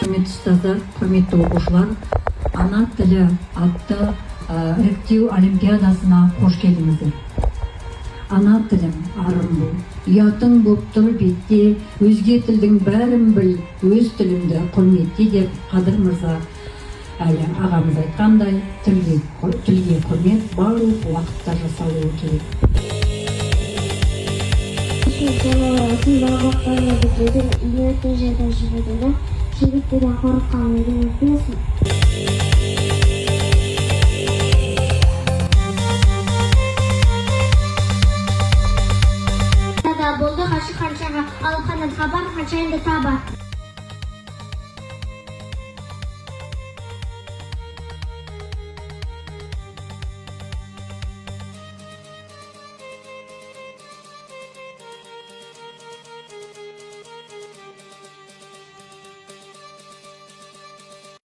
құрметті ұстаздар, құрметті оқушылар, ана тілі атты іріктеу олимпиадасына қош келдіңіздер. Ана тілім арым бұл, ұятың боп тұр бетте, өзге тілдің бәрін біл, өз тіліңді құрметте деп Қадыр Мырза әлі ағамыз айтқандай, тілге құрмет барлық уақытта жасалуы керек. Жігіттерден қорыққан неден өтпесін. Болды қашы қаншаға, алып қанат хабар қаншайынды табар.